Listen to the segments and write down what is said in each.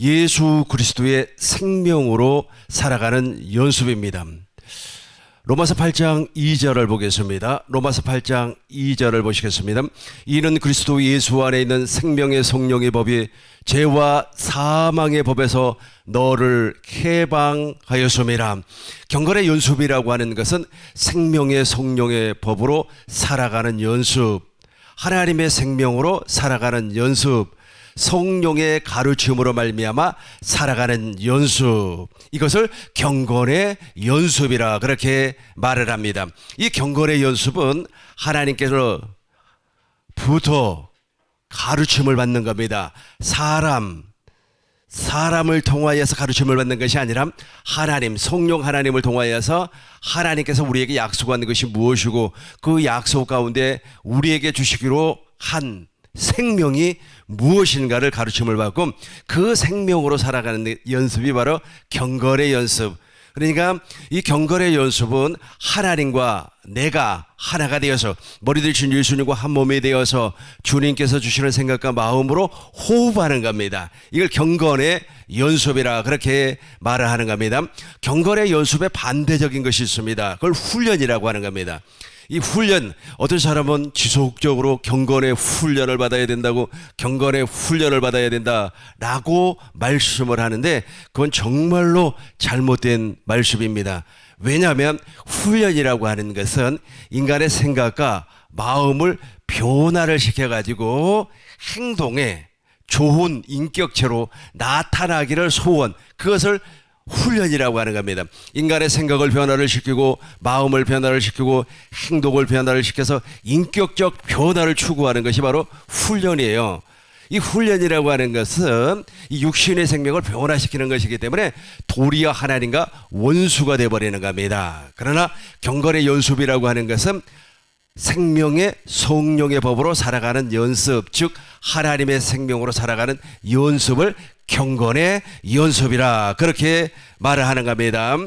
예수 그리스도의 생명으로 살아가는 연습입니다. 로마서 8장 2절을 보겠습니다. 로마서 8장 2절을 보시겠습니다. 이는 그리스도 예수 안에 있는 생명의 성령의 법이 죄와 사망의 법에서 너를 해방하였음이라. 경건의 연습이라고 하는 것은 생명의 성령의 법으로 살아가는 연습, 하나님의 생명으로 살아가는 연습, 성령의 가르침으로 말미암아 살아가는 연습, 이것을 경건의 연습이라 그렇게 말을 합니다. 이 경건의 연습은 하나님께로부터 가르침을 받는 겁니다. 사람을 통하여서 가르침을 받는 것이 아니라 하나님, 성령 하나님을 통하여서 하나님께서 우리에게 약속하는 것이 무엇이고 그 약속 가운데 우리에게 주시기로 한 생명이 무엇인가를 가르침을 받고 그 생명으로 살아가는 연습이 바로 경건의 연습. 그러니까 이 경건의 연습은 하나님과 내가 하나가 되어서 머리 대신 예수님과 한 몸이 되어서 주님께서 주시는 생각과 마음으로 호흡하는 겁니다. 이걸 경건의 연습이라 그렇게 말을 하는 겁니다. 경건의 연습에 반대적인 것이 있습니다. 그걸 훈련이라고 하는 겁니다. 이 훈련, 어떤 사람은 지속적으로 경건의 훈련을 받아야 된다고, 경건의 훈련을 받아야 된다라고 말씀을 하는데 그건 정말로 잘못된 말씀입니다. 왜냐하면 훈련이라고 하는 것은 인간의 생각과 마음을 변화를 시켜가지고 행동에 좋은 인격체로 나타나기를 소원, 그것을 훈련이라고 하는 겁니다. 인간의 생각을 변화를 시키고 마음을 변화를 시키고 행동을 변화를 시켜서 인격적 변화를 추구하는 것이 바로 훈련이에요. 이 훈련이라고 하는 것은 이 육신의 생명을 변화시키는 것이기 때문에 도리어 하나님과 원수가 되어버리는 겁니다. 그러나 경건의 연습이라고 하는 것은 생명의 성령의 법으로 살아가는 연습, 즉 하나님의 생명으로 살아가는 연습을 경건의 연습이라 그렇게 말을 하는 겁니다.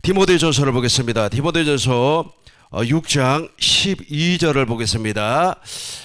디모데전서를 보겠습니다. 디모데전서 6장 12절을 보겠습니다.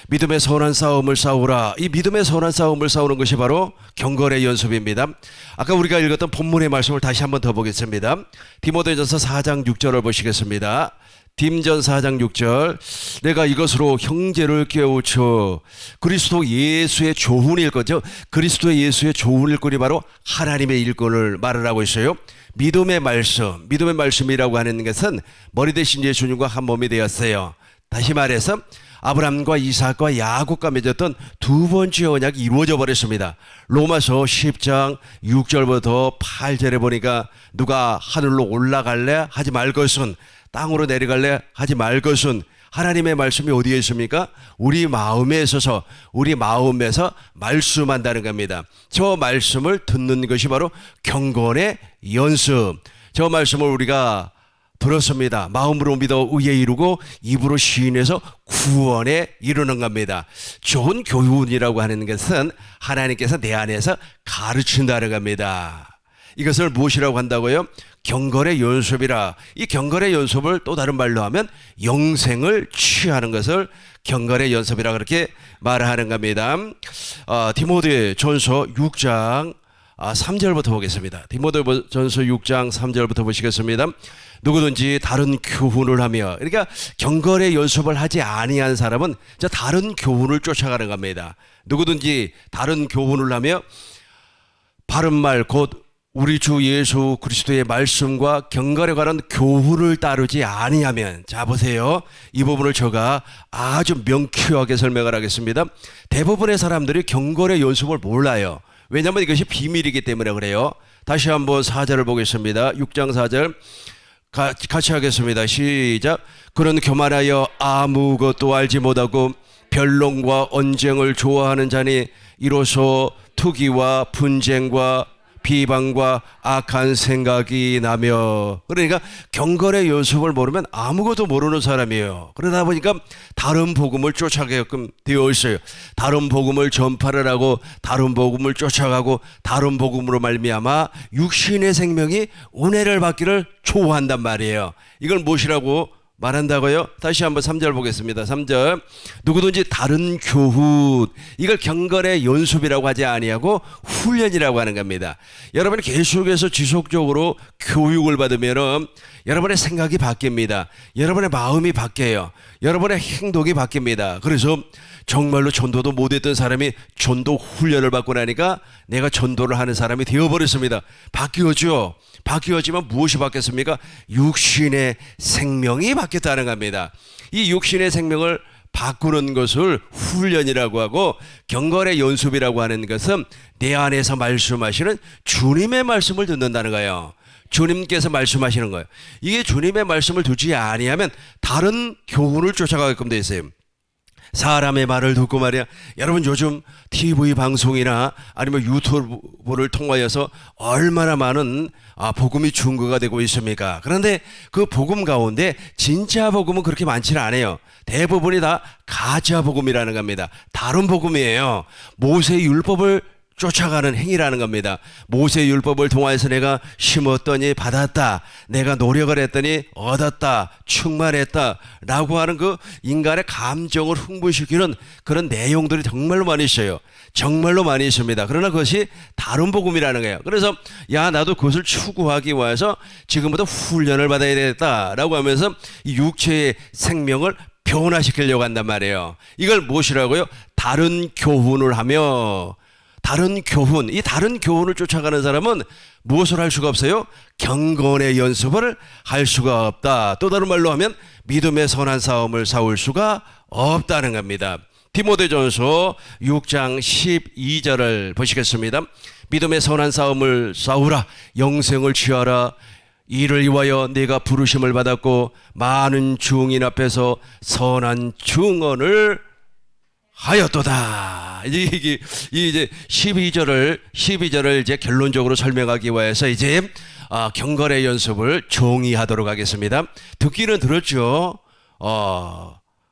믿음의 선한 싸움을 싸우라. 이 믿음의 선한 싸움을 싸우는 것이 바로 경건의 연습입니다. 아까 우리가 읽었던 본문의 말씀을 다시 한번 더 보겠습니다. 디모데전서 4장 6절을 보시겠습니다. 딤전 4장 6절, 내가 이것으로 형제를 깨우쳐 그리스도 예수의 좋은 일거죠. 그리스도 예수의 좋은 일꾼이 바로 하나님의 일꾼을 말을 하고 있어요. 믿음의 말씀, 믿음의 말씀이라고 하는 것은 머리 대신 예수님과 한 몸이 되었어요. 다시 말해서 아브라함과 이삭과 야곱과 맺었던 두 번째 언약이 이루어져 버렸습니다. 로마서 10장 6절부터 8절에 보니까 누가 하늘로 올라갈래 하지 말 것은, 땅으로 내려갈래 하지 말 것은, 하나님의 말씀이 어디에 있습니까? 우리 마음에 있어서 우리 마음에서 말씀한다는 겁니다. 저 말씀을 듣는 것이 바로 경건의 연습. 저 말씀을 우리가 들었습니다. 마음으로 믿어 의에 이루고 입으로 시인해서 구원에 이루는 겁니다. 좋은 교훈이라고 하는 것은 하나님께서 내 안에서 가르친다는 겁니다. 이것을 무엇이라고 한다고요? 경건의 연습이라. 이 경건의 연습을 또 다른 말로 하면 영생을 취하는 것을 경건의 연습이라 그렇게 말하는 겁니다. 디모데전서 6장 3절부터 보겠습니다. 디모데전서 6장 3절부터 보시겠습니다. 누구든지 다른 교훈을 하며, 그러니까 경건의 연습을 하지 아니한 사람은 다른 교훈을 쫓아가는 겁니다. 누구든지 다른 교훈을 하며 바른 말 곧 우리 주 예수 그리스도의 말씀과 경건에 관한 교훈을 따르지 아니하면, 자 보세요. 이 부분을 제가 아주 명쾌하게 설명을 하겠습니다. 대부분의 사람들이 경건의 연습을 몰라요. 왜냐하면 이것이 비밀이기 때문에 그래요. 다시 한번 4절을 보겠습니다. 6장 4절 같이 하겠습니다. 시작. 그런 교만하여 아무것도 알지 못하고 변론과 언쟁을 좋아하는 자니 이로써 투기와 분쟁과 비방과 악한 생각이 나며, 그러니까 경건의 연습을 모르면 아무것도 모르는 사람이에요. 그러다 보니까 다른 복음을 쫓아가게끔 되어 있어요. 다른 복음을 전파를 하고 다른 복음을 쫓아가고 다른 복음으로 말미암아 육신의 생명이 은혜를 받기를 좋아한단 말이에요. 이걸 무엇이라고 말한다고요? 다시 한번 3절 보겠습니다. 3절. 누구든지 다른 교훈, 이걸 경건의 연습이라고 하지 아니하고 훈련이라고 하는 겁니다. 여러분이 계속해서 지속적으로 교육을 받으면은 여러분의 생각이 바뀝니다. 여러분의 마음이 바뀌어요. 여러분의 행동이 바뀝니다. 그래서 정말로 전도도 못했던 사람이 전도 훈련을 받고 나니까 내가 전도를 하는 사람이 되어버렸습니다. 바뀌었죠. 바뀌었지만 무엇이 바뀌었습니까? 육신의 생명이 바뀌었다는 겁니다. 이 육신의 생명을 바꾸는 것을 훈련이라고 하고, 경건의 연습이라고 하는 것은 내 안에서 말씀하시는 주님의 말씀을 듣는다는 거예요. 주님께서 말씀하시는 거예요. 이게 주님의 말씀을 듣지 아니하면 다른 교훈을 쫓아가게끔 되어 있어요. 사람의 말을 듣고 말이야. 여러분 요즘 TV 방송이나 아니면 유튜브를 통하여서 얼마나 많은 복음이 증거가 되고 있습니까? 그런데 그 복음 가운데 진짜 복음은 그렇게 많지는 않아요. 대부분이 다 가짜 복음이라는 겁니다. 다른 복음이에요. 모세의 율법을 쫓아가는 행위라는 겁니다. 모세의 율법을 통하여서 내가 심었더니 받았다, 내가 노력을 했더니 얻었다, 충만했다 라고 하는 그 인간의 감정을 흥분시키는 그런 내용들이 정말로 많이 있어요. 정말로 많이 있습니다. 그러나 그것이 다른 복음이라는 거예요. 그래서 나도 그것을 추구하기 위해서 지금부터 훈련을 받아야 되겠다라고 하면서 이 육체의 생명을 변화시키려고 한단 말이에요. 이걸 무엇이라고요? 다른 교훈을 하며, 다른 교훈, 이 다른 교훈을 쫓아가는 사람은 무엇을 할 수가 없어요? 경건의 연습을 할 수가 없다. 또 다른 말로 하면 믿음의 선한 싸움을 싸울 수가 없다는 겁니다. 디모데전서 6장 12절을 보시겠습니다. 믿음의 선한 싸움을 싸우라, 영생을 취하라. 이를 위하여 네가 부르심을 받았고 많은 증인 앞에서 선한 증언을 하였도다. 이제 12절을 이제 결론적으로 설명하기 위해서 이제 경건의 연습을 정의하도록 하겠습니다. 듣기는 들었죠.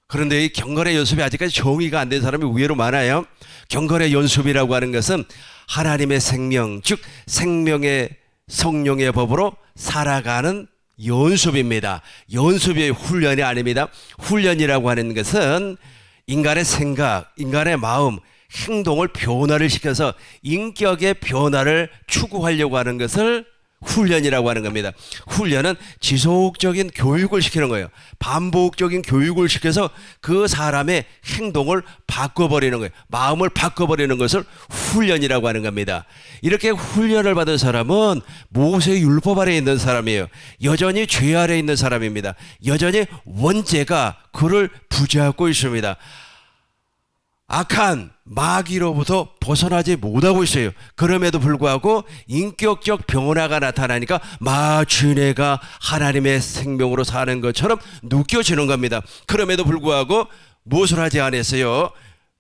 그런데 이 경건의 연습이 아직까지 정의가 안 된 사람이 의외로 많아요. 경건의 연습이라고 하는 것은 하나님의 생명, 즉 생명의 성령의 법으로 살아가는 연습입니다. 연습이 훈련이 아닙니다. 훈련이라고 하는 것은 인간의 생각, 인간의 마음, 행동을 변화를 시켜서 인격의 변화를 추구하려고 하는 것을 훈련이라고 하는 겁니다. 훈련은 지속적인 교육을 시키는 거예요. 반복적인 교육을 시켜서 그 사람의 행동을 바꿔버리는 거예요. 마음을 바꿔버리는 것을 훈련이라고 하는 겁니다. 이렇게 훈련을 받은 사람은 모세의 율법 아래에 있는 사람이에요. 여전히 죄 아래에 있는 사람입니다. 여전히 원죄가 그를 부잡고 있습니다. 악한 마귀로부터 벗어나지 못하고 있어요. 그럼에도 불구하고 인격적 변화가 나타나니까 마치 내가 하나님의 생명으로 사는 것처럼 느껴지는 겁니다. 그럼에도 불구하고 무엇을 하지 않았어요?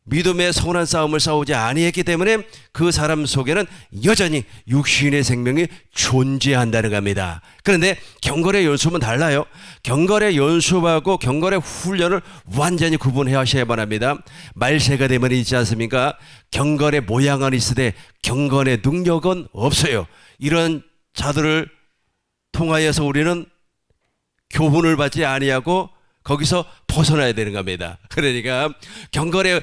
믿음의 선한 싸움을 싸우지 아니했기 때문에 그 사람 속에는 여전히 육신의 생명이 존재한다는 겁니다. 그런데 경건의 연습은 달라요. 경건의 연습하고 경건의 훈련을 완전히 구분해 하셔야만 합니다. 말세가 되면 있지 않습니까? 경건의 모양은 있으되 경건의 능력은 없어요. 이런 자들을 통하여서 우리는 교훈을 받지 아니하고 거기서 벗어나야 되는 겁니다. 그러니까 경건의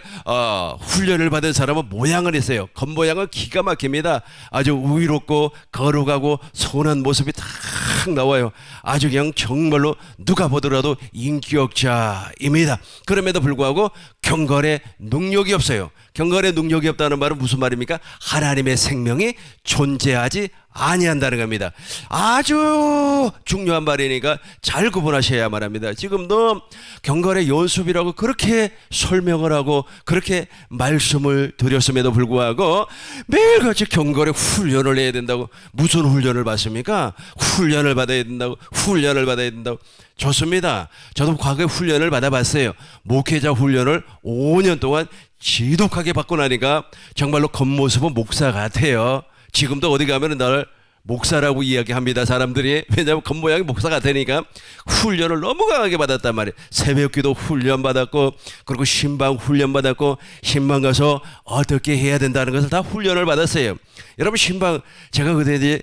훈련을 받은 사람은 모양은 있어요. 겉모양은 기가 막힙니다. 아주 의롭고 거룩하고 선한 모습이 딱 나와요. 아주 그냥 정말로 누가 보더라도 인격자입니다. 그럼에도 불구하고 경건의 능력이 없어요. 경건의 능력이 없다는 말은 무슨 말입니까? 하나님의 생명이 존재하지 아니한다는 겁니다. 아주 중요한 말이니까 잘 구분하셔야만 합니다. 지금도 경건의 연습이라고 그렇게 설명을 하고 그렇게 말씀을 드렸음에도 불구하고 매일같이 경건의 훈련을 해야 된다고. 무슨 훈련을 받습니까? 훈련을 받아야 된다고. 훈련을 받아야 된다고. 좋습니다. 저도 과거에 훈련을 받아봤어요. 목회자 훈련을 5년 동안 지독하게 받고 나니까 정말로 겉모습은 목사 같아요. 지금도 어디 가면 나를 목사라고 이야기합니다. 사람들이. 왜냐하면 겉모양이 목사 같으니까 훈련을 너무 강하게 받았단 말이에요. 새벽기도 훈련 받았고, 그리고 신방 훈련 받았고, 신방 가서 어떻게 해야 된다는 것을 다 훈련을 받았어요. 여러분 신방, 제가 그때 이제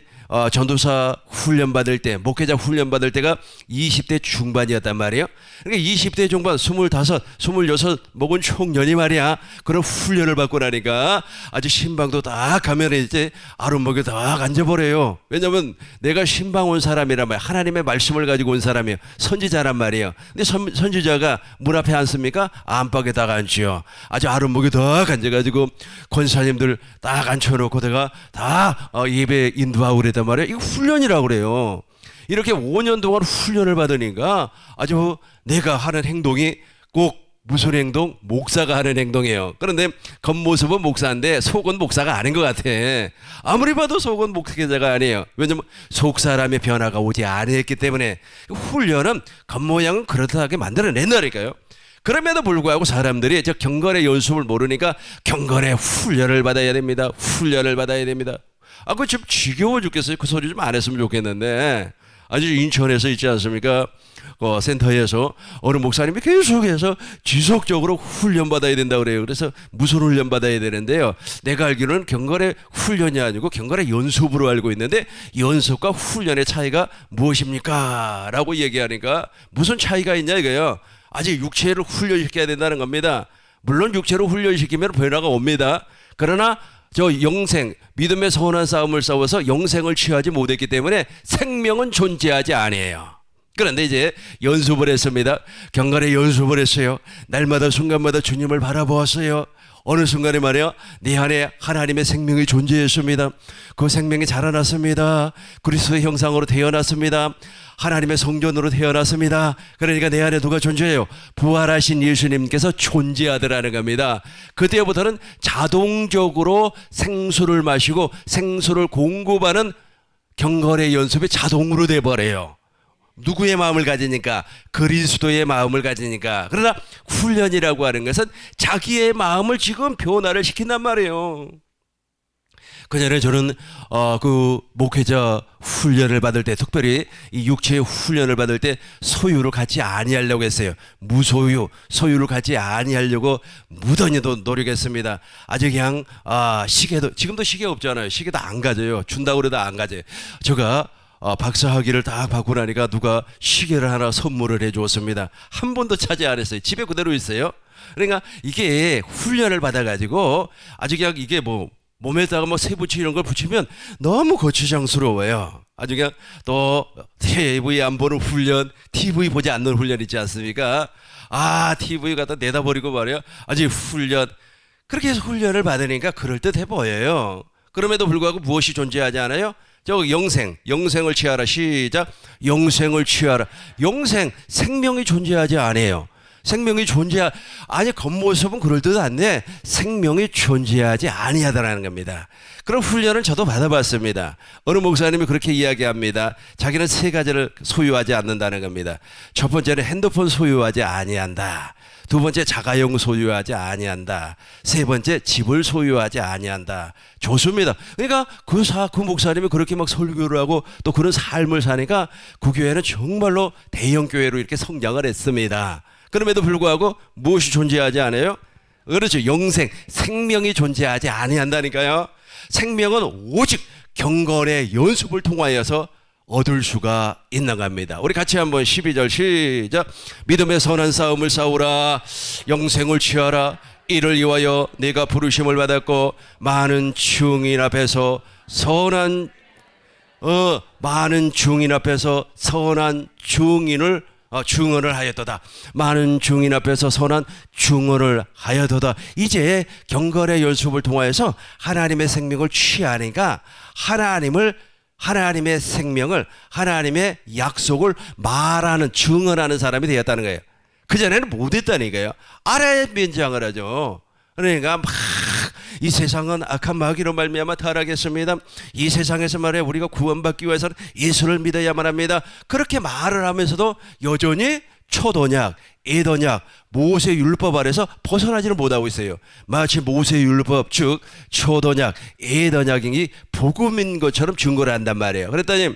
전도사 훈련 받을 때, 목회자 훈련 받을 때가 20대 중반이었단 말이에요. 그러니까 20대 중반, 25, 26 먹은 청년이 말이야. 그런 훈련을 받고 나니까 아주 신방도 딱 가면 이제 아랫목에 딱 앉아버려요. 왜냐면 내가 신방 온 사람이란 말이야. 하나님의 말씀을 가지고 온 사람이에요. 선지자란 말이에요. 근데 선지자가 문 앞에 앉습니까? 안방에 딱 앉지요. 아주 아랫목에 딱 앉아가지고 권사님들 딱 앉혀놓고 내가 다 예배 인도하고 그랬단 말이에요. 이거 훈련이라고 그래요. 이렇게 5년 동안 훈련을 받으니까 아주 내가 하는 행동이 꼭 무슨 행동? 목사가 하는 행동이에요. 그런데 겉모습은 목사인데 속은 목사가 아닌 것 같아. 아무리 봐도 속은 목회자가 아니에요. 왜냐면 속 사람의 변화가 오지 않았기 때문에 훈련은 겉모양은 그렇다하게 만들어낸다니까요. 그럼에도 불구하고 사람들이 저 경건의 연습을 모르니까 경건의 훈련을 받아야 됩니다. 훈련을 받아야 됩니다. 그거 좀 지겨워 죽겠어요. 그 소리 좀 안 했으면 좋겠는데. 아주 인천에서 있지 않습니까? 센터에서 어느 목사님이 계속해서 지속적으로 훈련받아야 된다고 그래요. 그래서 무슨 훈련 받아야 되는데요. 내가 알기로는 경건의 훈련이 아니고 경건의 연습으로 알고 있는데 연습과 훈련의 차이가 무엇입니까? 라고 얘기하니까 무슨 차이가 있냐 이거예요. 아직 육체를 훈련시켜야 된다는 겁니다. 물론 육체로 훈련시키면 변화가 옵니다. 그러나 저 영생, 믿음의 선한 싸움을 싸워서 영생을 취하지 못했기 때문에 생명은 존재하지 아니에요. 그런데 이제 연습을 했습니다. 경건의 연습을 했어요. 날마다 순간마다 주님을 바라보았어요. 어느 순간에 말이야 내 안에 하나님의 생명이 존재했습니다. 그 생명이 자라났습니다. 그리스도의 형상으로 태어났습니다. 하나님의 성전으로 태어났습니다. 그러니까 내 안에 누가 존재해요? 부활하신 예수님께서 존재하더라는 겁니다. 그때부터는 자동적으로 생수를 마시고 생수를 공급하는 경건의 연습이 자동으로 돼버려요. 누구의 마음을 가지니까? 그리스도의 마음을 가지니까. 그러나 훈련이라고 하는 것은 자기의 마음을 지금 변화를 시킨단 말이에요. 그전에 저는 그 목회자 훈련을 받을 때, 특별히 이 육체의 훈련을 받을 때 소유를 갖지 아니하려고 했어요. 무소유, 소유를 갖지 아니하려고 무던히도 노력했습니다. 아주 그냥 시계도, 지금도 시계 없잖아요. 시계도 안 가져요. 준다고 그래도 안 가져요. 제가 박사학위를 딱 받고 나니까 누가 시계를 하나 선물을 해 주었습니다. 한 번도 차지 안 했어요. 집에 그대로 있어요. 그러니까 이게 훈련을 받아가지고 아주 그냥 이게 뭐 몸에다가 뭐 세부치 이런 걸 붙이면 너무 거추장스러워요. 아주 그냥 또 TV 안 보는 훈련, TV 보지 않는 훈련 있지 않습니까? TV 갖다 내다 버리고 말이야. 아주 훈련. 그렇게 해서 훈련을 받으니까 그럴듯해 보여요. 그럼에도 불구하고 무엇이 존재하지 않아요? 영생을 취하라. 시작. 영생을 취하라. 영생, 생명이 존재하지 않아요. 생명이 아니 겉모습은 그럴듯한데 생명이 존재하지 아니하다라는 겁니다. 그런 훈련을 저도 받아봤습니다. 어느 목사님이 그렇게 이야기합니다. 자기는 세 가지를 소유하지 않는다는 겁니다. 첫 번째는 핸드폰 소유하지 아니한다. 두 번째 자가용 소유하지 아니한다. 세 번째 집을 소유하지 아니한다. 좋습니다. 그러니까 그 목사님이 그렇게 막 설교를 하고 또 그런 삶을 사니까 그 교회는 정말로 대형 교회로 이렇게 성장을 했습니다. 그럼에도 불구하고 무엇이 존재하지 않아요? 그렇죠. 영생, 생명이 존재하지 아니한다니까요. 생명은 오직 경건의 연습을 통하여서 얻을 수가 있는 겁니다. 우리 같이 한번 12절 시작. 믿음의 선한 싸움을 싸우라. 영생을 취하라. 이를 위하여 네가 부르심을 받았고 많은 증인 앞에서 선한 증언을 하였도다. 많은 증인 앞에서 선한 증언을 하였도다. 이제 경건의 연습을 통하여서 하나님의 생명을 취하니까 하나님의 생명을, 하나님의 약속을 말하는, 증언하는 사람이 되었다는 거예요. 그전에는 못했다니까요. 알아야 변장을 하죠. 그러니까 막 이 세상은 악한 마귀로 말미암아 타락했습니다. 이 세상에서 말해 우리가 구원받기 위해서는 예수를 믿어야만 합니다. 그렇게 말을 하면서도 여전히 초도약, 애도약, 모세 율법 아래서 벗어나지는 못하고 있어요. 마치 모세 율법 즉 초도약, 애도약이 복음인 것처럼 증거를 한단 말이에요. 그랬더니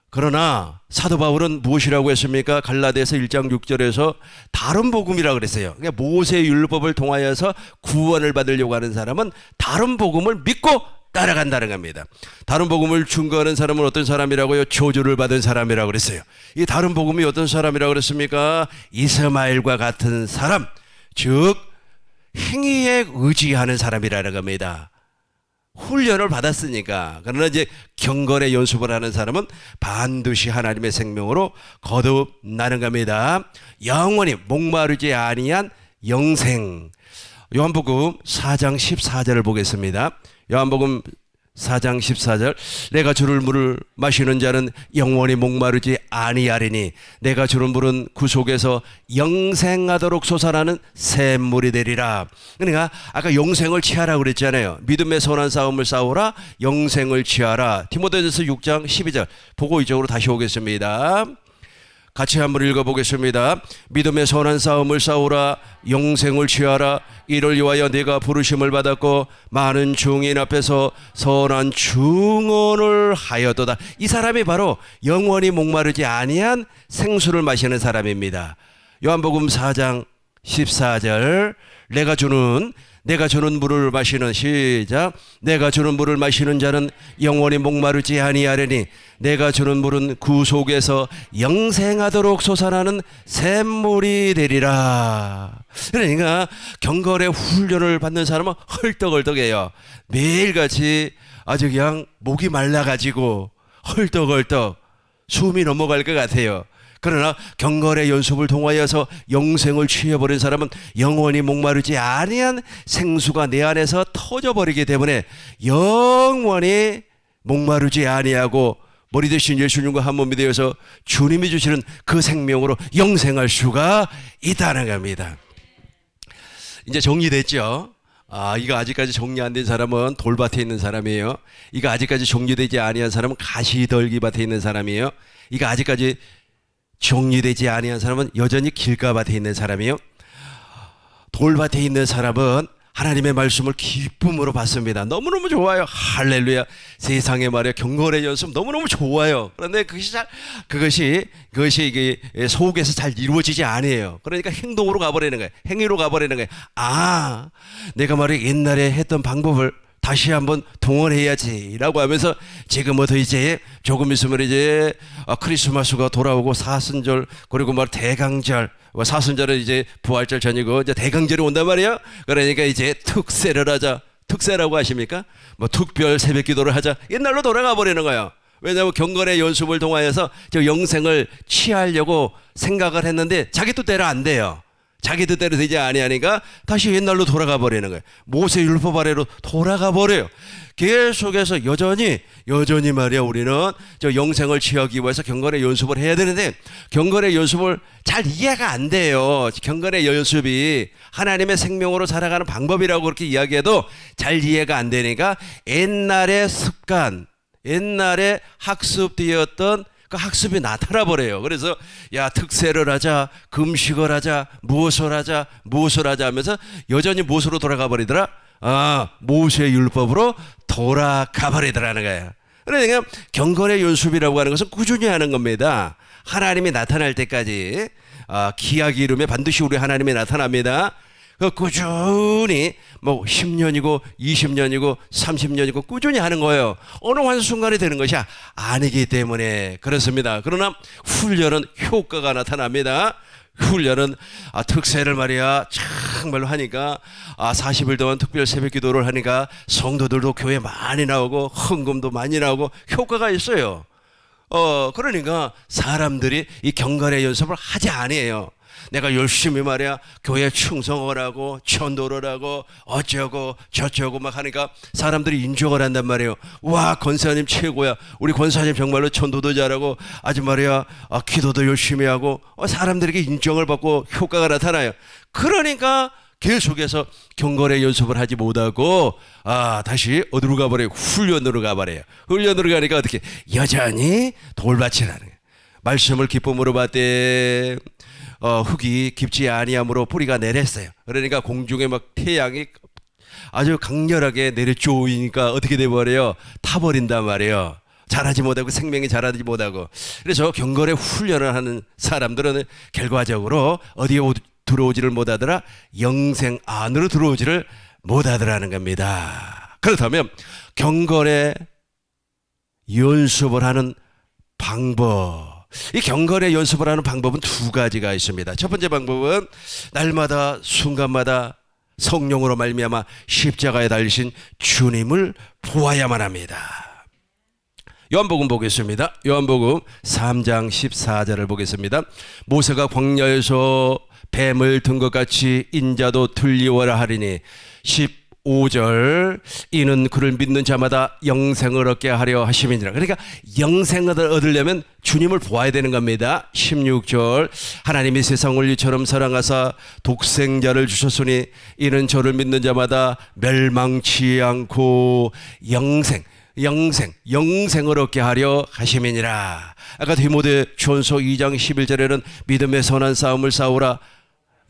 그러나 사도 바울은 무엇이라고 했습니까? 갈라디아서 1장 6절에서 다른 복음이라고 그랬어요. 그러니까 모세 율법을 통하여서 구원을 받으려고 하는 사람은 다른 복음을 믿고 따라간다는 겁니다. 다른 복음을 증거하는 사람은 어떤 사람이라고요? 저주를 받은 사람이라고 그랬어요. 이 다른 복음이 어떤 사람이라고 그랬습니까? 이스마엘과 같은 사람, 즉 행위에 의지하는 사람이라는 겁니다. 훈련을 받았으니까. 그러나 이제 경건의 연습을 하는 사람은 반드시 하나님의 생명으로 거듭나는 겁니다. 영원히 목마르지 아니한 영생. 요한복음 4장 14절을 보겠습니다. 요한복음 4장 14절. 내가 주를 물을 마시는 자는 영원히 목마르지 아니하리니 내가 주는 물은 그 속에서 영생하도록 솟아나는 샘물이 되리라. 그러니까 아까 영생을 취하라 그랬잖아요. 믿음의 선한 싸움을 싸우라, 영생을 취하라. 디모데전서 6장 12절 보고 이쪽으로 다시 오겠습니다. 같이 한번 읽어보겠습니다. 믿음의 선한 싸움을 싸우라, 영생을 취하라. 이를 위하여 네가 부르심을 받았고 많은 증인 앞에서 선한 증언을 하였도다. 이 사람이 바로 영원히 목마르지 아니한 생수를 마시는 사람입니다. 요한복음 4장 14절. 내가 주는 물을 마시는, 시작. 내가 주는 물을 마시는 자는 영원히 목마르지 아니하리니 내가 주는 물은 그 속에서 영생하도록 솟아나는 샘물이 되리라. 그러니까 경건의 훈련을 받는 사람은 헐떡헐떡해요. 매일같이 아주 그냥 목이 말라가지고 헐떡헐떡 숨이 넘어갈 것 같아요. 그러나 경건의 연습을 통하여서 영생을 취해버린 사람은 영원히 목마르지 아니한 생수가 내 안에서 터져버리기 때문에 영원히 목마르지 아니하고 머리 대신 예수님과 한 몸이 되어서 주님이 주시는 그 생명으로 영생할 수가 있다는 겁니다. 이제 정리됐죠? 이거 아직까지 정리 안 된 사람은 돌밭에 있는 사람이에요. 이거 아직까지 정리되지 아니한 사람은 가시덜기밭에 있는 사람이에요. 이거 아직까지 정리되지 아니한 사람은 여전히 길가밭에 있는 사람이에요. 돌밭에 있는 사람은 하나님의 말씀을 기쁨으로 받습니다. 너무너무 좋아요. 할렐루야. 세상에 말이야 경건의 연습 너무너무 좋아요. 그런데 그것이 이게 속에서 잘 이루어지지 않아요. 그러니까 행동으로 가버리는 거예요. 행위로 가버리는 거예요. 내가 말이야 옛날에 했던 방법을 다시 한번 동원해야지 라고 하면서 지금부터 이제 조금 있으면 이제 크리스마스가 돌아오고 사순절 그리고 대강절, 사순절은 이제 부활절 전이고 이제 대강절이 온단 말이에요. 그러니까 이제 특세를 하자. 특세라고 하십니까? 특별 새벽 기도를 하자. 옛날로 돌아가 버리는 거예요. 왜냐하면 경건의 연습을 통하여서 저 영생을 취하려고 생각을 했는데 자기 뜻대로 안 돼요. 자기 뜻대로 되지 아니하니까 다시 옛날로 돌아가 버리는 거예요. 모세 율법 아래로 돌아가 버려요. 계속해서 여전히 말이야 우리는 저 영생을 취하기 위해서 경건의 연습을 해야 되는데 경건의 연습을 잘 이해가 안 돼요. 경건의 연습이 하나님의 생명으로 살아가는 방법이라고 그렇게 이야기해도 잘 이해가 안 되니까 옛날의 습관, 옛날에 학습되었던 그 학습이 나타나 버려요. 그래서 특세를 하자, 금식을 하자, 무엇을 하자 하면서 여전히 무엇으로 돌아가 버리더라? 모세의 율법으로 돌아가 버리더라는 거예요. 그러니까 경건의 연습이라고 하는 것은 꾸준히 하는 겁니다. 하나님이 나타날 때까지 기약이 이루면 반드시 우리 하나님이 나타납니다. 꾸준히 10년이고 20년이고 30년이고 꾸준히 하는 거예요. 어느 한순간에 되는 것이 아니기 때문에 그렇습니다. 그러나 훈련은 효과가 나타납니다. 훈련은 특세를 말이야 정말로 하니까 40일 동안 특별 새벽 기도를 하니까 성도들도 교회 많이 나오고 헌금도 많이 나오고 효과가 있어요. 그러니까 사람들이 이 경건의 연습을 하지 아니에요. 내가 열심히 말이야 교회 충성을 하고 전도를 하고 어쩌고 저쩌고 막 하니까 사람들이 인정을 한단 말이에요. 와 권사님 최고야. 우리 권사님 정말로 전도도 잘하고 아주 말이야 기도도 열심히 하고 사람들에게 인정을 받고 효과가 나타나요. 그러니까 계속해서 경건의 연습을 하지 못하고 다시 어디로 가버려요? 훈련으로 가버려요. 훈련으로 가니까 어떻게 여전히 돌밭이라는 거예요. 말씀을 기쁨으로 받되 흙이 깊지 아니함으로 뿌리가 내렸어요. 그러니까 공중에 태양이 아주 강렬하게 내려쪼이니까 어떻게 돼버려요? 타버린단 말이에요. 자라지 못하고 생명이 자라지 못하고. 그래서 경건의 훈련을 하는 사람들은 결과적으로 어디에 들어오지를 못하더라? 영생 안으로 들어오지를 못하더라는 겁니다. 그렇다면 경건의 연습을 하는 방법, 이 경건의 연습을 하는 방법은 두 가지가 있습니다. 첫 번째 방법은 날마다 순간마다 성령으로 말미암아 십자가에 달리신 주님을 보아야만 합니다. 요한복음 보겠습니다. 요한복음 3장 14절을 보겠습니다. 모세가 광야에서 뱀을 든 것 같이 인자도 들리워라 하리니 15절 이는 그를 믿는 자마다 영생을 얻게 하려 하심이니라. 그러니까 영생을 얻으려면 주님을 보아야 되는 겁니다. 16절 하나님이 세상을 이처럼 사랑하사 독생자를 주셨으니 이는 저를 믿는 자마다 멸망치 않고 영생을 얻게 하려 하심이니라. 아까 디모데전서 2장 11절에는 믿음의 선한 싸움을 싸우라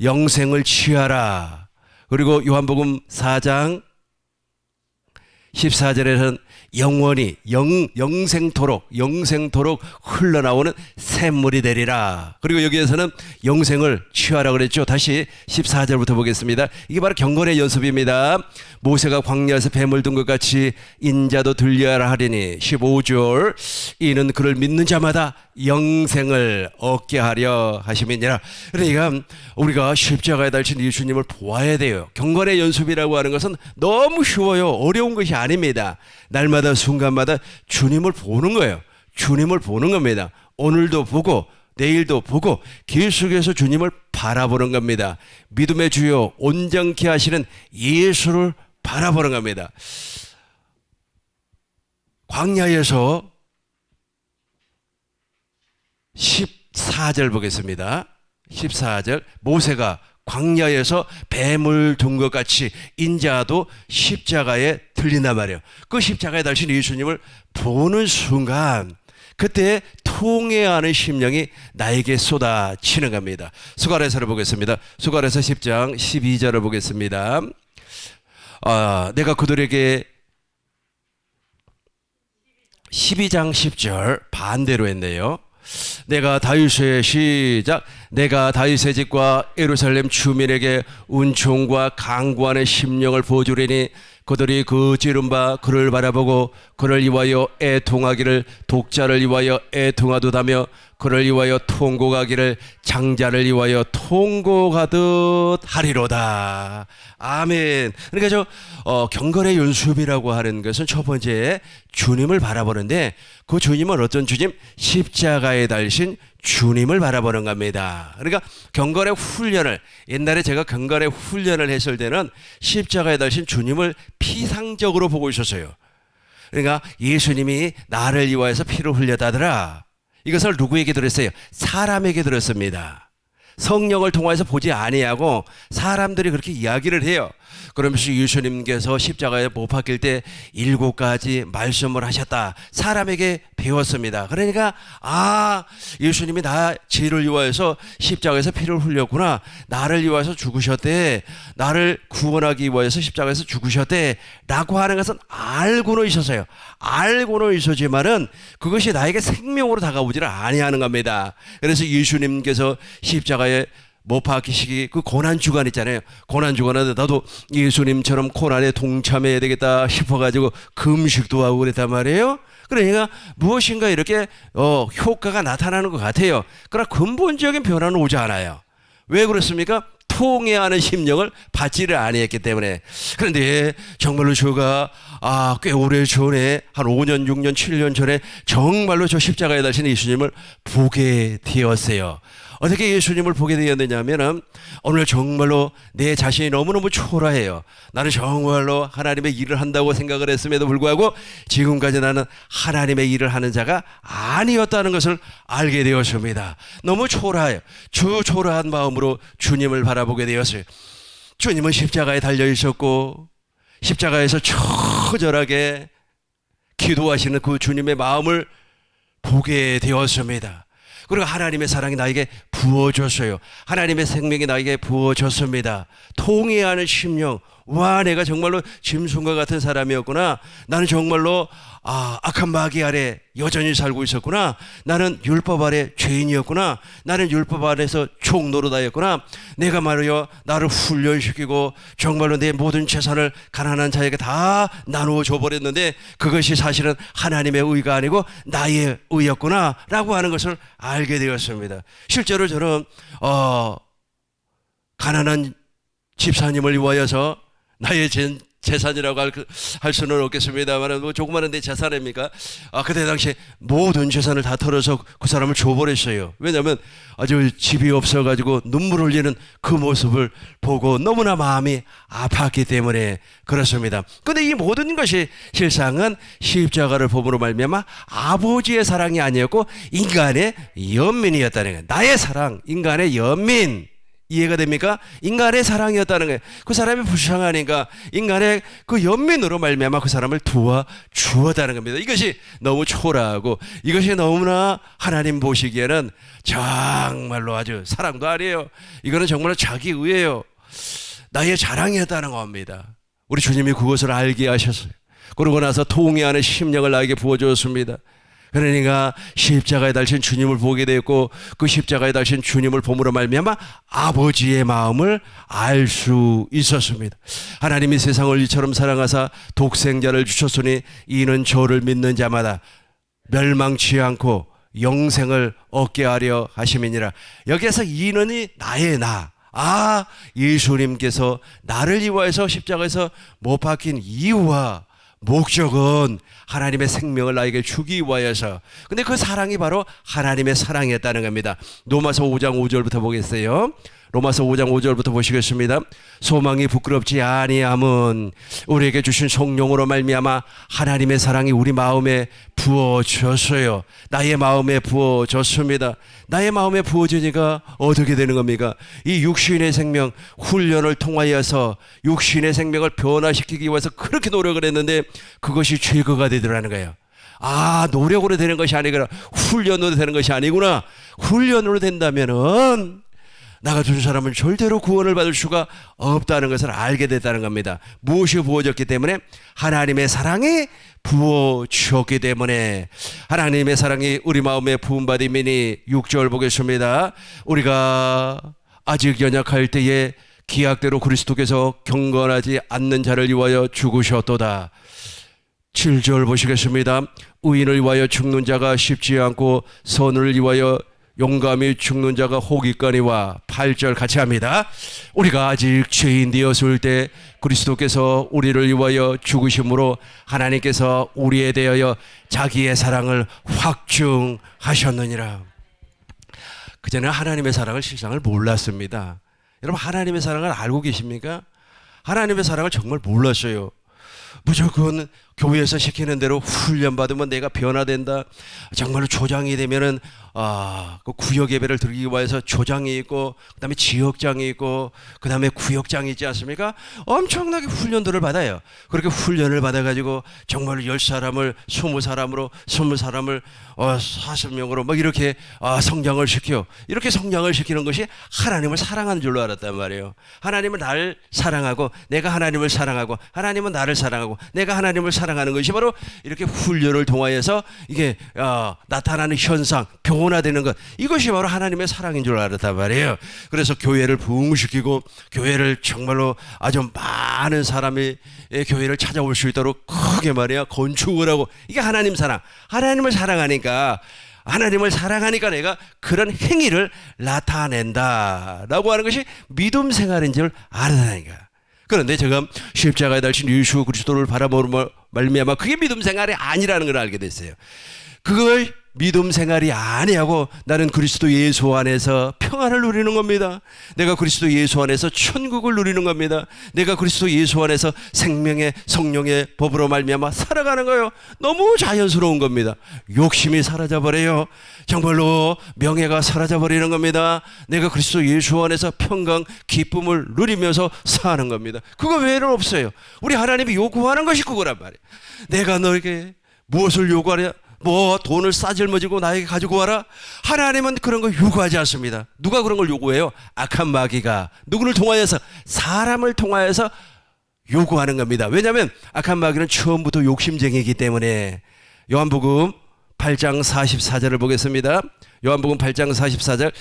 영생을 취하라. 그리고 요한복음 4장 14절에는 영원히 영생토록 흘러나오는 샘물이 되리라. 그리고 여기에서는 영생을 취하라 그랬죠. 다시 14절부터 보겠습니다. 이게 바로 경건의 연습입니다. 모세가 광야에서 뱀을 든 것 같이 인자도 들려라 하리니 15절 이는 그를 믿는 자마다 영생을 얻게 하려 하심이니라. 그러니까 우리가 십자가에 달린 예수님을 보아야 돼요. 경건의 연습이라고 하는 것은 너무 쉬워요. 어려운 것이 아닙니다. 날마다 순간마다 주님을 보는 거예요. 주님을 보는 겁니다. 오늘도 보고 내일도 보고 계속해서 주님을 바라보는 겁니다. 믿음의 주요 온전케 하시는 예수를 바라보는 겁니다. 광야에서 14절 보겠습니다. 14절 모세가 광야에서 뱀을 둔 것 같이 인자도 십자가에 들린단 말이에요. 그 십자가에 달린 예수님을 보는 순간 그때 통회하는 심령이 나에게 쏟아지는 겁니다. 수가랴서를 보겠습니다. 수가랴서 10장 12절을 보겠습니다. 내가 그들에게 12장 10절 반대로 했네요. 내가 다윗의 집과 예루살렘 주민에게 은총과 강구하는 심령을 보여주리니 그들이 그 지른 바 그를 바라보고 그를 위하여 애통하기를 독자를 위하여 애통하듯하며 그를 위하여 통곡하기를 장자를 위하여 통곡하듯 하리로다. 아멘. 그러니까 경건의 연습이라고 하는 것은 첫 번째 주님을 바라보는데 그 주님은 어떤 주님? 십자가에 달신 주님을 바라보는 겁니다. 그러니까 경건의 훈련을 옛날에 제가 경건의 훈련을 했을 때는 십자가에 달신 주님을 피상적으로 보고 있었어요. 그러니까 예수님이 나를 위하여서 피를 흘렸다더라. 이것을 누구에게 들었어요? 사람에게 들었습니다. 성령을 통해서 보지 아니하고 사람들이 그렇게 이야기를 해요. 그러면서 예수님께서 십자가에 못 박힐 때 7가지 말씀을 하셨다. 사람에게 배웠습니다. 그러니까 예수님이 나 죄를 위하여서 십자가에서 피를 흘렸구나. 나를 위하여서 죽으셨대. 나를 구원하기 위하여서 십자가에서 죽으셨대. 라고 하는 것은 알고는 있었어요. 알고는 있었지만은 그것이 나에게 생명으로 다가오지를 아니하는 겁니다. 그래서 예수님께서 십자가에 못 박히시기 그 고난주간 있잖아요. 고난주간에 나도 예수님처럼 고난에 동참해야 되겠다 싶어가지고 금식도 하고 그랬단 말이에요. 그러니까 무엇인가 이렇게 효과가 나타나는 것 같아요. 그러나 근본적인 변화는 오지 않아요. 왜 그렇습니까? 통회하는 심령을 받지를 아니했기 때문에. 그런데 정말로 제가 꽤 오래 전에 한 5년 6년 7년 전에 정말로 저 십자가에 달린 예수님을 보게 되었어요. 어떻게 예수님을 보게 되었느냐면은 오늘 정말로 내 자신이 너무너무 초라해요. 나는 정말로 하나님의 일을 한다고 생각을 했음에도 불구하고 지금까지 나는 하나님의 일을 하는 자가 아니었다는 것을 알게 되었습니다. 너무 초라해요. 초라한 마음으로 주님을 바라보게 되었어요. 주님은 십자가에 달려 있었고 십자가에서 처절하게 기도하시는 그 주님의 마음을 보게 되었습니다. 그리고 하나님의 사랑이 나에게 부어졌어요. 하나님의 생명이 나에게 부어졌습니다. 통회하는 심령, 와, 내가 정말로 짐승과 같은 사람이었구나. 나는 정말로 악한 마귀 아래 여전히 살고 있었구나. 나는 율법 아래 죄인이었구나. 나는 율법 아래서 종노릇하였구나. 내가 말이여 나를 훈련시키고 정말로 내 모든 재산을 가난한 자에게 다 나누어 줘버렸는데 그것이 사실은 하나님의 의가 아니고 나의 의였구나 라고 하는 것을 알게 되었습니다. 실제로 저는 가난한 집사님을 위하여서 나의 재산이라고 할 수는 없겠습니다만 뭐 조그마한 내 재산입니까? 그때 당시에 모든 재산을 다 털어서 그 사람을 줘버렸어요. 왜냐하면 아주 집이 없어가지고 눈물 흘리는 그 모습을 보고 너무나 마음이 아팠기 때문에 그렇습니다. 근데 이 모든 것이 실상은 십자가를 보므로 말미암아 아버지의 사랑이 아니었고 인간의 연민이었다는 거예요. 나의 사랑, 인간의 연민. 이해가 됩니까? 인간의 사랑이었다는 거예요. 그 사람이 불쌍하니까 인간의 그 연민으로 말미암아 그 사람을 도와주었다는 겁니다. 이것이 너무 초라하고 이것이 너무나 하나님 보시기에는 정말로 아주 사랑도 아니에요. 이거는 정말로 자기 의예요. 나의 자랑이었다는 겁니다. 우리 주님이 그것을 알게 하셨어요. 그러고 나서 통이 안에 심령을 나에게 부어주었습니다. 그러니까 십자가에 달신 주님을 보게 되었고 그 십자가에 달신 주님을 봄으로 말미암아 아버지의 마음을 알 수 있었습니다. 하나님이 세상을 이처럼 사랑하사 독생자를 주셨으니 이는 저를 믿는 자마다 멸망치 않고 영생을 얻게 하려 하심이니라. 여기에서 이는이 나의 나. 예수님께서 나를 위하여서 십자가에서 못 박힌 이유와 목적은 하나님의 생명을 나에게 주기 위하여서. 근데 그 사랑이 바로 하나님의 사랑이었다는 겁니다. 로마서 5장 5절부터 보겠어요. 로마서 5장 5절부터 보시겠습니다. 소망이 부끄럽지 아니함은 우리에게 주신 성령으로 말미암아 하나님의 사랑이 우리 마음에 부어졌어요. 나의 마음에 부어졌습니다. 나의 마음에 부어지니까 어떻게 되는 겁니까? 이 육신의 생명 훈련을 통하여서 육신의 생명을 변화시키기 위해서 그렇게 노력을 했는데 그것이 죄가 되더라는 거예요. 노력으로 되는 것이 아니구나. 훈련으로 되는 것이 아니구나. 훈련으로 된다면은 나 같은 사람은 절대로 구원을 받을 수가 없다는 것을 알게 됐다는 겁니다. 무엇이 부어졌기 때문에? 하나님의 사랑이 부어졌기 때문에. 하나님의 사랑이 우리 마음에 부음받음이니 6절 보겠습니다. 우리가 아직 연약할 때에 기약대로 그리스도께서 경건하지 않는 자를 위하여 죽으셨도다. 7절 보시겠습니다. 의인을 위하여 죽는 자가 쉽지 않고 선을 위하여 용감히 죽는 자가 혹이거니와. 8절 같이 합니다. 우리가 아직 죄인 되었을 때 그리스도께서 우리를 위하여 죽으심으로 하나님께서 우리에 대하여 자기의 사랑을 확증하셨느니라. 그전에 하나님의 사랑을 실상을 몰랐습니다. 여러분 하나님의 사랑을 알고 계십니까? 하나님의 사랑을 정말 몰랐어요. 무조건 교회에서 시키는 대로 훈련받으면 내가 변화된다. 정말로 조장이 되면은 그 구역 예배를 드리기 위해서 조장이 있고 그다음에 지역장이 있고 그다음에 구역장이 있지 않습니까? 엄청나게 훈련들을 받아요. 그렇게 훈련을 받아가지고 정말로 10사람을 20사람으로 20사람을 40명으로 막 이렇게 성장을 시켜. 이렇게 성장을 시키는 것이 하나님을 사랑하는 줄로 알았단 말이에요. 하나님은 나를 사랑하고 내가 하나님을 사랑하고 하나님은 나를 사랑하고 내가 하나님을 사랑하는 것이 바로 이렇게 훈련을 통하여서 이게 나타나는 현상, 변화되는 것, 이것이 바로 하나님의 사랑인 줄 알았단 말이에요. 그래서 교회를 부흥시키고 교회를 정말로 아주 많은 사람이 교회를 찾아올 수 있도록 크게 말이야 건축을 하고, 이게 하나님 사랑. 하나님을 사랑하니까 내가 그런 행위를 나타낸다라고 하는 것이 믿음 생활인 줄 알았다니까. 그런데 지금 십자가에 달신 예수 그리스도를 바라보는 말미암아 그게 믿음 생활이 아니라는 걸 알게 됐어요. 그걸 믿음 생활이 아니하고 나는 그리스도 예수 안에서 평안을 누리는 겁니다. 내가 그리스도 예수 안에서 천국을 누리는 겁니다. 내가 그리스도 예수 안에서 생명의 성령의 법으로 말미암아 살아가는 거예요. 너무 자연스러운 겁니다. 욕심이 사라져버려요. 정말로 명예가 사라져버리는 겁니다. 내가 그리스도 예수 안에서 평강 기쁨을 누리면서 사는 겁니다. 그거 외에는 없어요. 우리 하나님이 요구하는 것이 그거란 말이에요. 내가 너에게 무엇을 요구하냐? 돈을 싸질머지고 나에게 가지고 와라? 하나님은 그런 걸 요구하지 않습니다. 누가 그런 걸 요구해요? 악한 마귀가 누구를 통하여서? 사람을 통하여서 요구하는 겁니다. 왜냐하면 악한 마귀는 처음부터 욕심쟁이이기 때문에. 요한복음 8장 44절을 보겠습니다. 요한복음 8장 44절.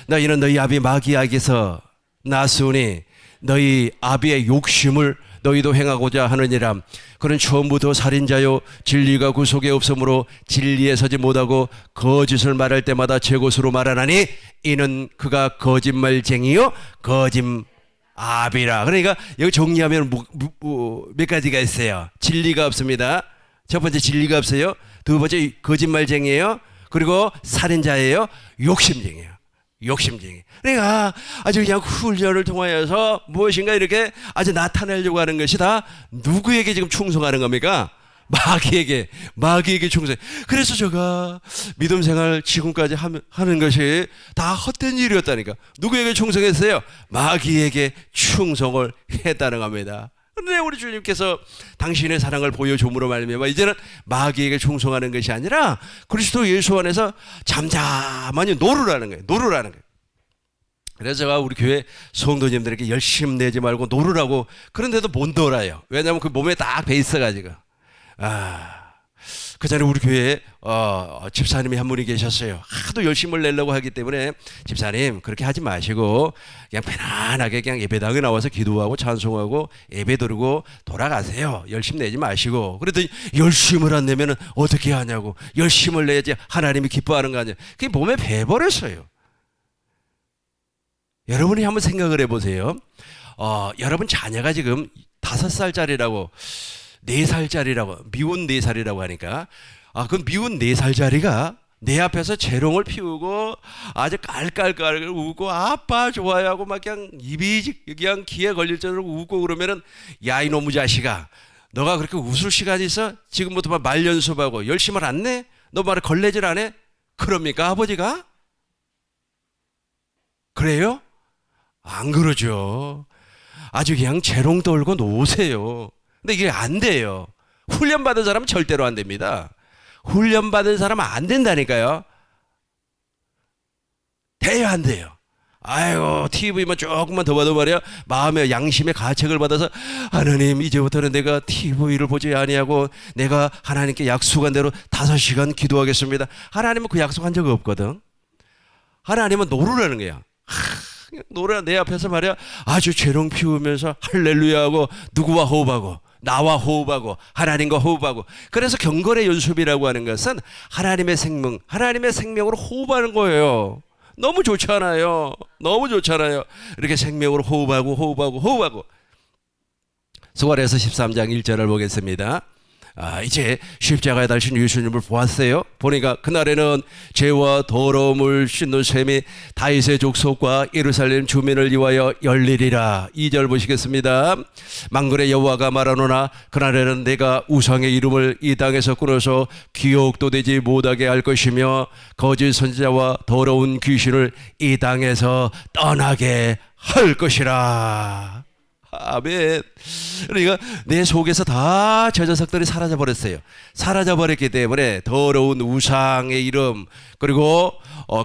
너희는 너희 아비 마귀에게서 났으니 너희 아비의 욕심을 너희도 행하고자 하느니라. 그는 처음부터 살인자요 진리가 그 속에 없으므로 진리에 서지 못하고 거짓을 말할 때마다 제 것으로 말하나니 이는 그가 거짓말쟁이요 거짓 아비라. 그러니까 여기 정리하면 몇 가지가 있어요. 진리가 없습니다. 첫 번째 진리가 없어요. 두 번째 거짓말쟁이에요. 그리고 살인자예요. 욕심쟁이에요. 욕심쟁이. 그러니까 아주 그냥 훈련을 통하여서 무엇인가 이렇게 아주 나타내려고 하는 것이 다 누구에게 지금 충성하는 겁니까? 마귀에게 충성. 그래서 제가 믿음 생활 지금까지 하는 것이 다 헛된 일이었다니까. 누구에게 충성했어요? 마귀에게 충성을 했다는 겁니다. 그런데 우리 주님께서 당신의 사랑을 보여줌으로 말미암아 이제는 마귀에게 충성하는 것이 아니라 그리스도 예수 안에서 잠잠하니 노르라는 거예요. 노르라는 거예요. 그래서 제가 우리 교회 성도님들에게 열심 내지 말고 노르라고. 그런데도 못 놀아요. 왜냐하면 그 몸에 딱 배 있어가지고. 그 전에 우리 교회에 집사님이 한 분이 계셨어요. 하도 열심을 내려고 하기 때문에 집사님 그렇게 하지 마시고 그냥 편안하게 그냥 예배당에 나와서 기도하고 찬송하고 예배 드리고 돌아가세요. 열심 내지 마시고. 그랬더니 열심을 안 내면 어떻게 하냐고. 열심을 내야지 하나님이 기뻐하는 거 아니에요. 그게 몸에 배버렸어요. 여러분이 한번 생각을 해보세요. 여러분 자녀가 지금 5살짜리라고 4살짜리라고 미운 4살이라고 하니까 그 미운 4살짜리가 내 앞에서 재롱을 피우고 아주 깔깔깔 웃고 아빠 좋아요 하고 막 그냥 입이 그냥 귀에 걸릴 정도로 웃고 그러면은 야 이놈의 자식아 너가 그렇게 웃을 시간이 있어? 지금부터 말 연습하고 열심을 안 내? 너 말을 걸레질 안 해? 그럽니까 아버지가? 그래요? 안 그러죠. 아주 그냥 재롱 떨고 노세요. 근데 이게 안 돼요. 훈련받은 사람은 절대로 안 됩니다. 훈련받은 사람은 안 된다니까요. 돼요 안 돼요? 아이고 TV만 조금만 더 봐도 말이야 마음의 양심의 가책을 받아서 하나님 이제부터는 내가 TV를 보지 아니하고 내가 하나님께 약속한 대로 5시간 기도하겠습니다. 하나님은 그 약속한 적 없거든. 하나님은 노르라는 거야. 노래 내 앞에서 말이야 아주 재롱 피우면서 할렐루야하고 누구와 호흡하고 나와 호흡하고 하나님과 호흡하고. 그래서 경건의 연습이라고 하는 것은 하나님의 생명으로 호흡하는 거예요. 너무 좋잖아요. 너무 좋잖아요. 이렇게 생명으로 호흡하고. 스가랴서 13장 1절을 보겠습니다. 이제 십자가에 달신 예수님을 보았어요. 보니까 그날에는 죄와 더러움을 씻는 셈이 다윗의 족속과 예루살렘 주민을 위하여 열리리라. 2절 보시겠습니다. 만군의 여호와가 말하노나 그날에는 내가 우상의 이름을 이 땅에서 끊어서 기억도 되지 못하게 할 것이며 거짓 선지자와 더러운 귀신을 이 땅에서 떠나게 할 것이라. 아멘. 그러니까 내 속에서 다 저 녀석들이 사라져버렸어요. 사라져버렸기 때문에 더러운 우상의 이름 그리고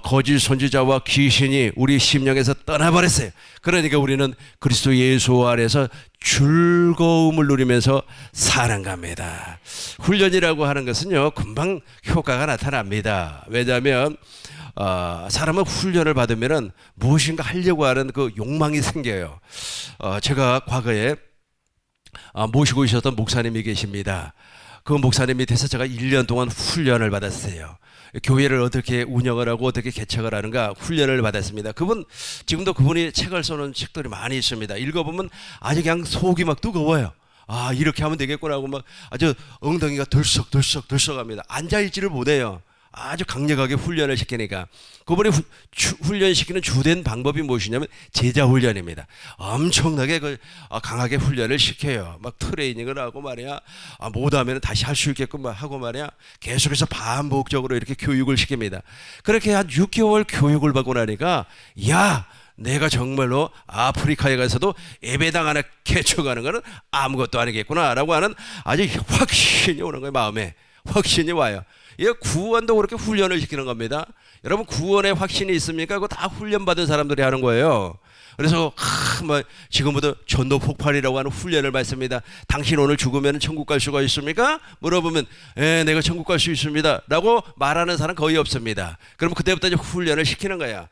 거짓 선지자와 귀신이 우리 심령에서 떠나버렸어요. 그러니까 우리는 그리스도 예수 안에서 즐거움을 누리면서 사는 겁니다. 훈련이라고 하는 것은요 금방 효과가 나타납니다. 왜냐하면 사람은 훈련을 받으면은 무엇인가 하려고 하는 그 욕망이 생겨요. 제가 과거에 모시고 있었던 목사님이 계십니다. 그 목사님 밑에서 제가 1년 동안 훈련을 받았어요. 교회를 어떻게 운영을 하고 어떻게 개척을 하는가 훈련을 받았습니다. 지금도 그분이 책을 써놓은 책들이 많이 있습니다. 읽어보면 아주 그냥 속이 막 뜨거워요. 이렇게 하면 되겠구나 하고 막 아주 엉덩이가 덜썩합니다. 앉아있지를 못해요. 아주 강력하게 훈련을 시키니까 그분이 훈련시키는 주된 방법이 무엇이냐면 제자 훈련입니다. 엄청나게 강하게 훈련을 시켜요. 막 트레이닝을 하고 말이야 못하면 다시 할 수 있게끔 하고 말이야 계속해서 반복적으로 이렇게 교육을 시킵니다. 그렇게 한 6개월 교육을 받고 나니까 내가 정말로 아프리카에 가서도 예배당 하나 개척하는 거는 아무것도 아니겠구나 라고 하는 아주 확신이 오는 거예요. 마음에 확신이 와요. 구원도 그렇게 훈련을 시키는 겁니다. 여러분 구원에 확신이 있습니까? 그거 다 훈련받은 사람들이 하는 거예요. 그래서 뭐 지금부터 전도 폭발이라고 하는 훈련을 받습니다. 당신 오늘 죽으면 천국 갈 수가 있습니까? 물어보면 내가 천국 갈 수 있습니다 라고 말하는 사람 거의 없습니다. 그러면 그때부터 이제 훈련을 시키는 거야.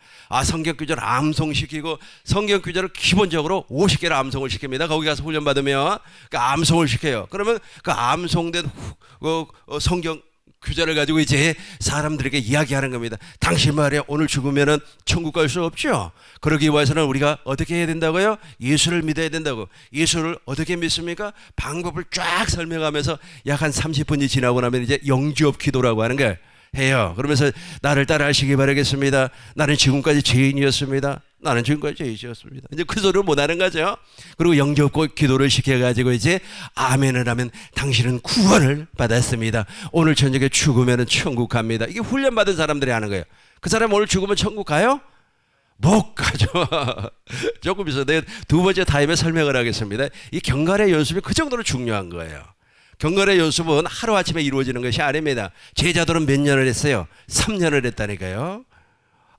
성경 구절 암송시키고, 성경 구절을 기본적으로 50개를 암송을 시킵니다. 거기 가서 훈련 받으면 그 암송을 시켜요. 그러면 그 암송된 성경 규절을 가지고 이제 사람들에게 이야기하는 겁니다. 당신 말이야 오늘 죽으면은 천국 갈 수 없죠. 그러기 위해서는 우리가 어떻게 해야 된다고요? 예수를 믿어야 된다고. 예수를 어떻게 믿습니까? 방법을 쫙 설명하면서 약 한 30분이 지나고 나면 이제 영접 기도라고 하는 걸 해요. 그러면서 나를 따라 하시기 바라겠습니다. 나는 지금까지 죄인이었습니다. 나는 지금까지 죄인이었습니다. 이제 그 소리를 못 하는 거죠. 그리고 영접 기도를 시켜가지고 이제 아멘을 하면 당신은 구원을 받았습니다. 오늘 저녁에 죽으면 천국 갑니다. 이게 훈련받은 사람들이 하는 거예요. 그 사람 오늘 죽으면 천국 가요? 못 가죠. 조금 있어. 내가 두 번째 타임에 설명을 하겠습니다. 이 경건의 연습이 그 정도로 중요한 거예요. 경건의 연습은 하루아침에 이루어지는 것이 아닙니다. 제자들은 몇 년을 했어요? 3년을 했다니까요.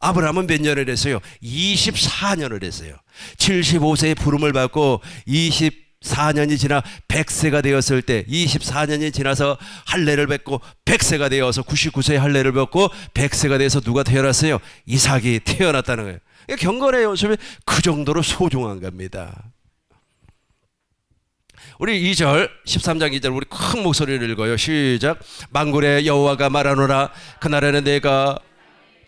아브라함은 몇 년을 했어요? 24년을 했어요. 75세의 부름을 받고 24년이 지나 100세가 되었을 때, 24년이 지나서 할례를 뵙고 100세가 되어서 99세의 할례를 뵙고 100세가 돼서 누가 태어났어요? 이삭이 태어났다는 거예요. 경건의 연습이 그 정도로 소중한 겁니다. 우리 2절 13장 2절 우리 큰 목소리를 읽어요. 시작. 만군의 여호와가 말하노라. 그날에는 내가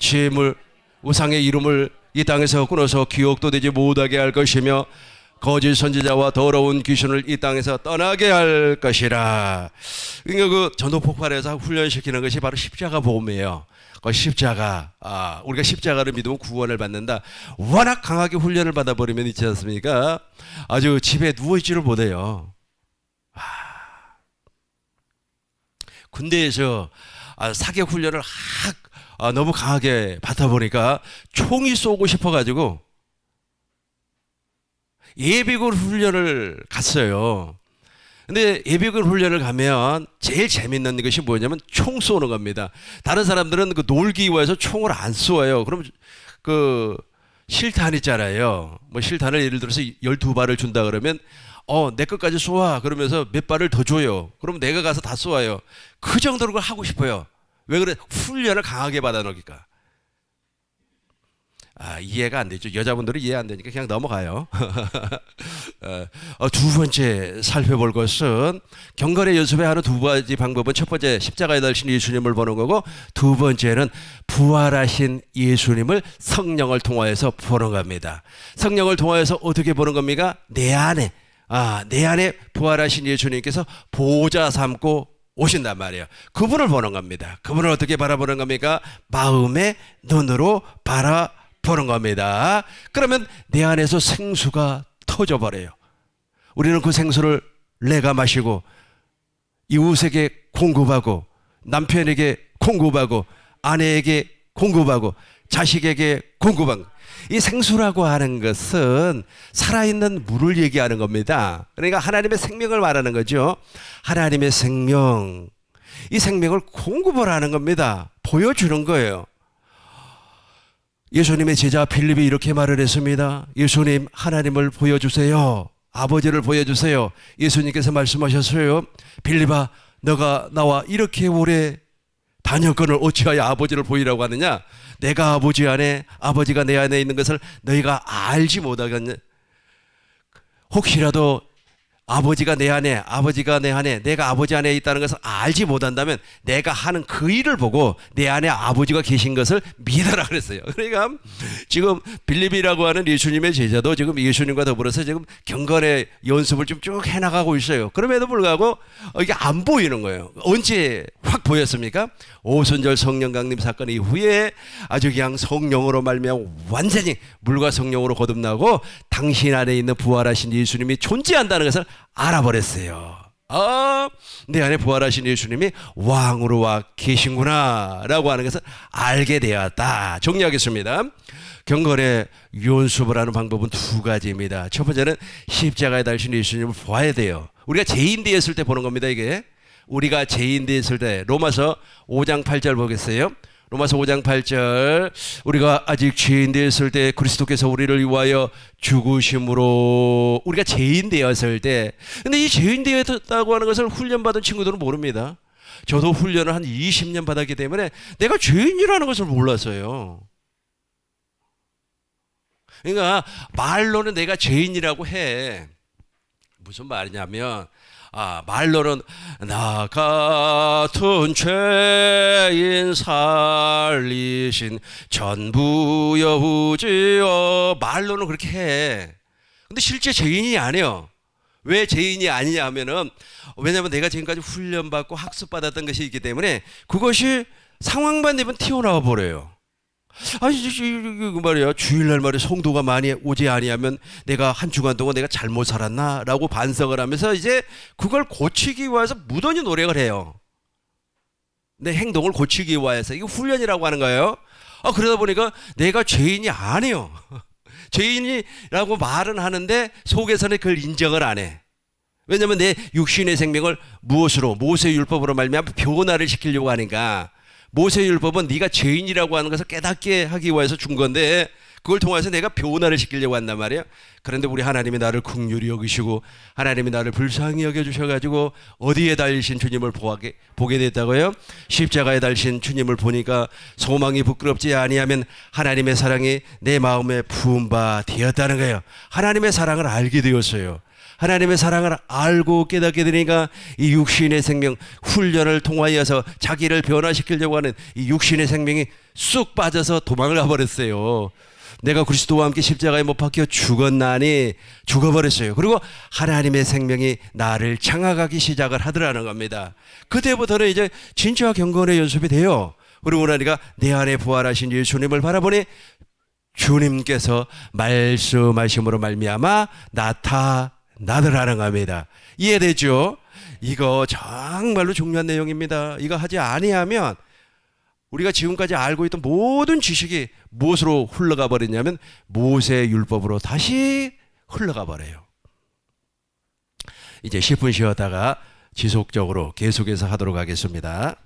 짐을 우상의 이름을 이 땅에서 끊어서 기억도 되지 못하게 할 것이며 거짓 선지자와 더러운 귀신을 이 땅에서 떠나게 할 것이라. 그러니까 그 전도 폭발해서 훈련시키는 것이 바로 십자가 복음이에요. 그 십자가, 우리가 십자가를 믿으면 구원을 받는다. 워낙 강하게 훈련을 받아버리면 있지 않습니까? 아주 집에 누워있지를 못해요. 군대에서 사격 훈련을 너무 강하게 받다 보니까 총이 쏘고 싶어가지고 예비군 훈련을 갔어요. 근데 예비군 훈련을 가면 제일 재밌는 것이 뭐냐면 총 쏘는 겁니다. 다른 사람들은 그 놀기 위해서 총을 안 쏘아요. 그럼 그 실탄 있잖아요. 뭐 실탄을 예를 들어서 12발을 준다 그러면 내 것까지 쏘아 그러면서 몇 발을 더 줘요. 그럼 내가 가서 다 쏘아요. 그 정도로 그걸 하고 싶어요. 왜 그래? 훈련을 강하게 받아놓으니까. 이해가 안 되죠. 여자분들은 이해 안 되니까 그냥 넘어가요. 두 번째 살펴볼 것은 경건의 연습에 하는 두 가지 방법은, 첫 번째 십자가에 달리신 예수님을 보는 거고, 두 번째는 부활하신 예수님을 성령을 통하여서 보는 겁니다. 성령을 통하여서 어떻게 보는 겁니까? 내 안에 부활하신 예수님께서 보좌 삼고 오신단 말이에요. 그분을 보는 겁니다. 그분을 어떻게 바라보는 겁니까? 마음의 눈으로 바라보는 겁니다. 그러면 내 안에서 생수가 터져버려요. 우리는 그 생수를 내가 마시고 이웃에게 공급하고 남편에게 공급하고 아내에게 공급하고 자식에게 공급하고, 이 생수라고 하는 것은 살아있는 물을 얘기하는 겁니다. 그러니까 하나님의 생명을 말하는 거죠. 하나님의 생명, 이 생명을 공급을 하는 겁니다. 보여주는 거예요. 예수님의 제자 빌립이 이렇게 말을 했습니다. 예수님, 하나님을 보여주세요. 아버지를 보여주세요. 예수님께서 말씀하셨어요. 빌립아, 너가 나와 이렇게 오래 다녔거늘 어찌하여 아버지를 보이라고 하느냐? 내가 아버지 안에, 아버지가 내 안에 있는 것을 너희가 알지 못하겠냐? 혹시라도 아버지가 내 안에, 아버지가 내 안에, 내가 아버지 안에 있다는 것을 알지 못한다면 내가 하는 그 일을 보고 내 안에 아버지가 계신 것을 믿어라 그랬어요. 그러니까 지금 빌립이라고 하는 예수님의 제자도 지금 예수님과 더불어서 지금 경건의 연습을 좀 쭉 해나가고 있어요. 그럼에도 불구하고 이게 안 보이는 거예요. 언제 확 보였습니까? 오순절 성령 강림 사건 이후에 아주 그냥 성령으로 말미암아 완전히 물과 성령으로 거듭나고 당신 안에 있는 부활하신 예수님이 존재한다는 것을 알아버렸어요. 내 안에 부활하신 예수님이 왕으로 와 계신구나 라고 하는 것을 알게 되었다. 정리하겠습니다. 경건의 연습을 하는 방법은 두 가지입니다. 첫 번째는 십자가에 달리신 예수님을 보아야 돼요. 우리가 죄인 되었을 때 보는 겁니다. 이게 우리가 죄인 되었을 때, 로마서 5장 8절 보겠어요. 로마서 5장 8절 우리가 아직 죄인 되었을 때 그리스도께서 우리를 위하여 죽으심으로 우리가 죄인 되었을 때 근데 이 죄인 되었다고 하는 것을 훈련받은 친구들은 모릅니다. 저도 훈련을 한 20년 받았기 때문에 내가 죄인이라는 것을 몰랐어요. 그러니까 말로는 내가 죄인이라고 해. 무슨 말이냐면 말로는 나 같은 죄인 살리신 전부여우지요 말로는 그렇게 해. 근데 실제 죄인이 아니에요. 왜 죄인이 아니냐 하면은 왜냐하면 내가 지금까지 훈련받고 학습받았던 것이 있기 때문에 그것이 상황만 되면 튀어나와 버려요. 그 말이야. 주일날 말이야. 성도가 많이 오지 아니하면 내가 한 주간 동안 내가 잘못 살았나라고 반성을 하면서 이제 그걸 고치기 위해서 무던히 노력을 해요. 내 행동을 고치기 위해서 이거 훈련이라고 하는 거예요. 그러다 보니까 내가 죄인이 아니에요. 죄인이라고 말은 하는데 속에서는 그걸 인정을 안 해. 왜냐하면 내 육신의 생명을 무엇으로 모세의 율법으로 말미암아 변화를 시키려고 하니까. 모세의 율법은 네가 죄인이라고 하는 것을 깨닫게 하기 위해서 준 건데 그걸 통해서 내가 변화를 시키려고 한단 말이에요. 그런데 우리 하나님이 나를 긍휼히 여기시고 하나님이 나를 불쌍히 여겨주셔가지고 어디에 달리신 주님을 보게 됐다고요? 십자가에 달리신 주님을 보니까 소망이 부끄럽지 아니하면 하나님의 사랑이 내 마음에 부은 바 되었다는 거예요. 하나님의 사랑을 알게 되었어요. 하나님의 사랑을 알고 깨닫게 되니까 이 육신의 생명 훈련을 통하여서 자기를 변화시키려고 하는 이 육신의 생명이 쑥 빠져서 도망을 가버렸어요. 내가 그리스도와 함께 십자가에 못 박혀 죽었나니 죽어버렸어요. 그리고 하나님의 생명이 나를 장악하기 시작을 하더라는 겁니다. 그때부터는 이제 진짜 경건의 연습이 돼요. 그러고 나니까 내 안에 부활하신 예수님을 바라보니 주님께서 말씀하심으로 말미암아 나더라는 겁니다. 이해되죠? 이거 정말로 중요한 내용입니다. 이거 하지 아니하면 우리가 지금까지 알고 있던 모든 지식이 무엇으로 흘러가 버리냐면 모세의 율법으로 다시 흘러가 버려요. 이제 10분 쉬었다가 지속적으로 계속해서 하도록 하겠습니다.